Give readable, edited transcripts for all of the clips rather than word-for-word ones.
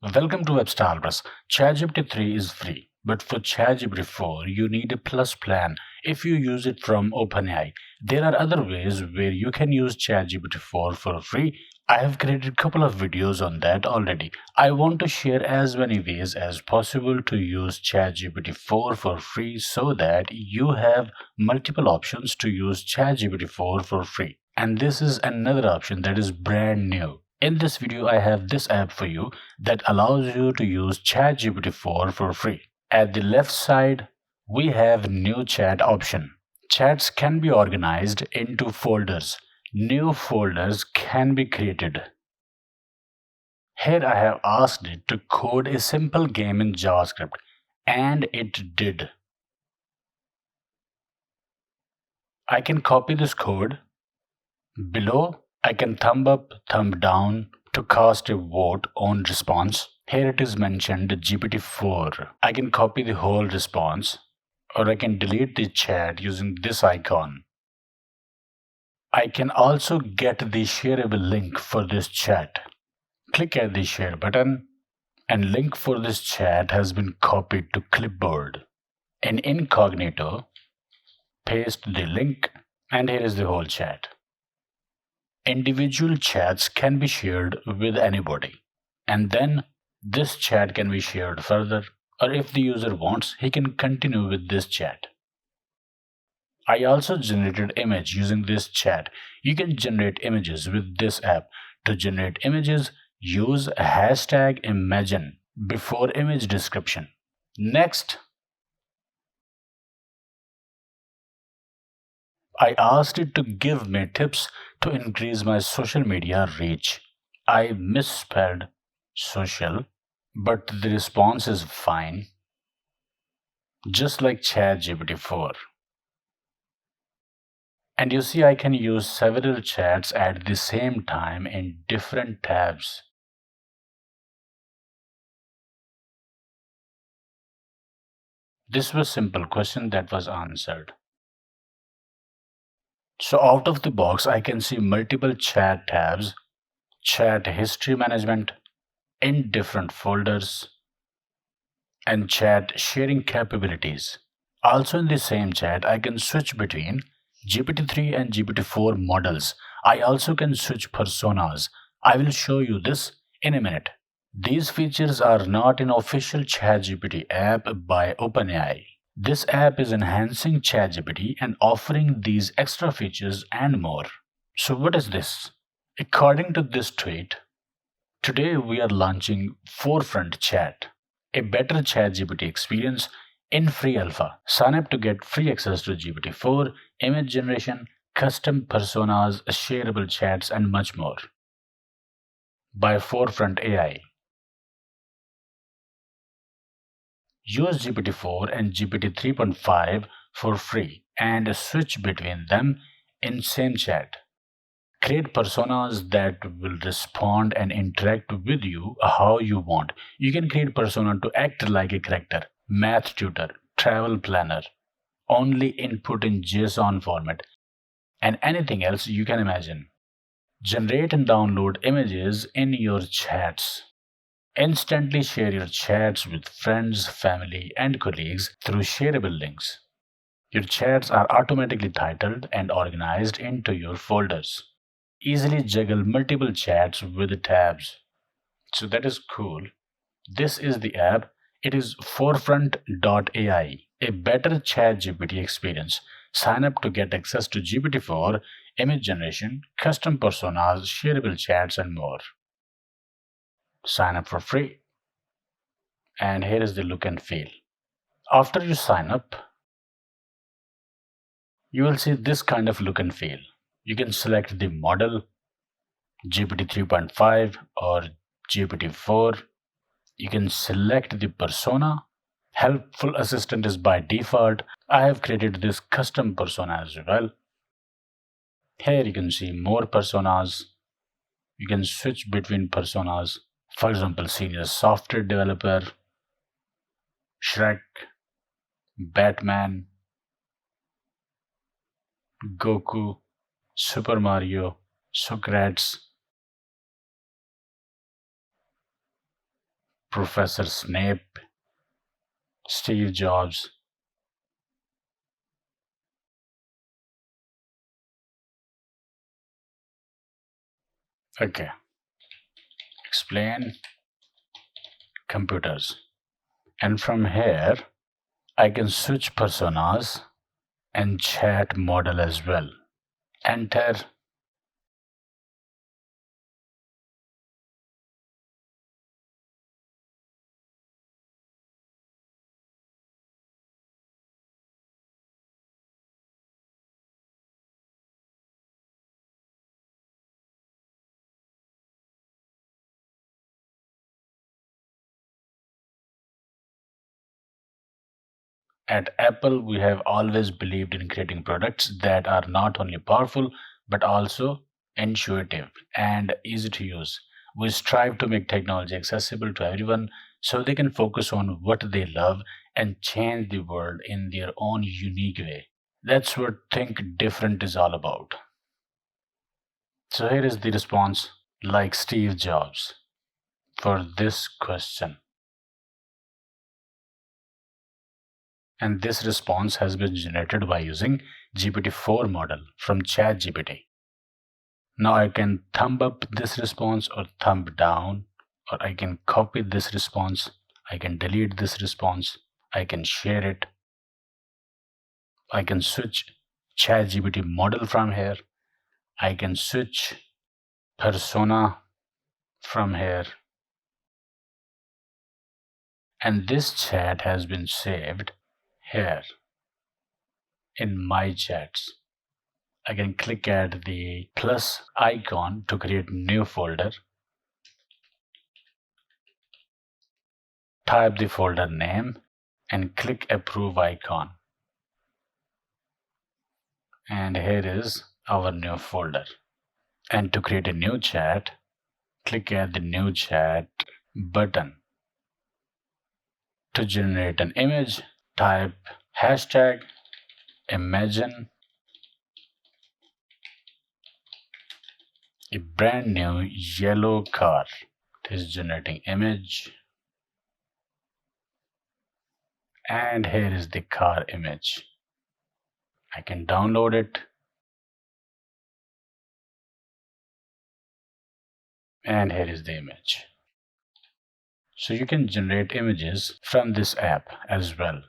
Welcome to WebStarBus. ChatGPT 3 is free, but for ChatGPT 4, you need a plus plan if you use it from OpenAI. There are other ways where you can use ChatGPT 4 for free. I have created a couple of videos on that already. I want to share as many ways as possible to use ChatGPT 4 for free so that you have multiple options to use ChatGPT 4 for free. And this is another option that is brand new. In this video, I have this app for you that allows you to use ChatGPT 4 for free. At the left side, we have new chat option. Chats can be organized into folders. New folders can be created. Here I have asked it to code a simple game in JavaScript, and it did. I can copy this code. Below, I can thumb up, thumb down to cast a vote on response. Here it is mentioned GPT-4. I can copy the whole response, or I can delete the chat using this icon. I can also get the shareable link for this chat. Click at the share button, and link for this chat has been copied to clipboard. In incognito, paste the link, and here is the whole chat. Individual chats can be shared with anybody, and then this chat can be shared further, or if the user wants, he can continue with this chat. I also generated image using this chat. You can generate images with this app. To generate images, use hashtag imagine before image description. Next, I asked it to give me tips to increase my social media reach. I misspelled social, but the response is fine, just like ChatGPT 4. And you see, I can use several chats at the same time in different tabs. This was a simple question that was answered. So out of the box, I can see multiple chat tabs, chat history management in different folders, and chat sharing capabilities. Also in the same chat, I can switch between GPT-3 and GPT-4 models. I also can switch personas. I will show you this in a minute. These features are not in official ChatGPT app by OpenAI. This app is enhancing ChatGPT and offering these extra features and more. So what is this? According to this tweet, today we are launching Forefront Chat, a better ChatGPT experience in free alpha. Sign up to get free access to GPT-4, image generation, custom personas, shareable chats, and much more. By Forefront AI. Use GPT-4 and GPT 3.5 for free and switch between them in same chat. Create personas that will respond and interact with you how you want. You can create persona to act like a character, math tutor, travel planner, only input in JSON format, and anything else you can imagine. Generate and download images in your chats. Instantly share your chats with friends, family, and colleagues through shareable links. Your chats are automatically titled and organized into your folders. Easily juggle multiple chats with the tabs. So that is cool. This is the app. It is forefront.ai, a better ChatGPT experience. Sign up to get access to GPT-4, image generation, custom personas, shareable chats, and more. Sign up for free. And here is the look and feel. After you sign up, you will see this kind of look and feel. You can select the model, GPT 3.5 or GPT 4. You can select the persona. Helpful assistant is by default. I have created this custom persona as well. Here you can see more personas. You can switch between personas. For example, senior software developer, Shrek, Batman, Goku, Super Mario, Socrates, Professor Snape, Steve Jobs. Okay, explain computers. And from here, I can switch personas and chat model as well. Enter. At Apple, we have always believed in creating products that are not only powerful but also intuitive and easy to use. We strive to make technology accessible to everyone so they can focus on what they love and change the world in their own unique way. That's what Think Different is all about. So here is the response, like Steve Jobs, for this question. And this response has been generated by using GPT-4 model from Chat GPT. Now I can thumb up this response or thumb down, or I can copy this response, I can delete this response, I can share it, I can switch Chat GPT model from here, I can switch persona from here, and this chat has been saved here in my chats. I can click at the plus icon to create new folder, type the folder name and click approve icon. And here is our new folder. And to create a new chat, click at the new chat button. To generate an image, type hashtag imagine a brand new yellow car. It is generating image. And here is the car image. I can download it. And here is the image. So you can generate images from this app as well.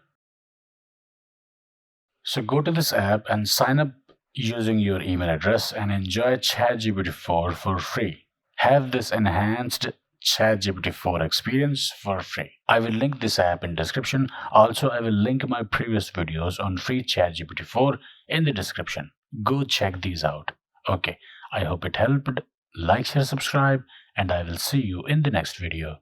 So go to this app and sign up using your email address and enjoy ChatGPT 4 for free. Have this enhanced ChatGPT 4 experience for free. I will link this app in description. Also, I will link my previous videos on free ChatGPT 4 in the description. Go check these out. Okay, I hope it helped. Like, share, subscribe, and I will see you in the next video.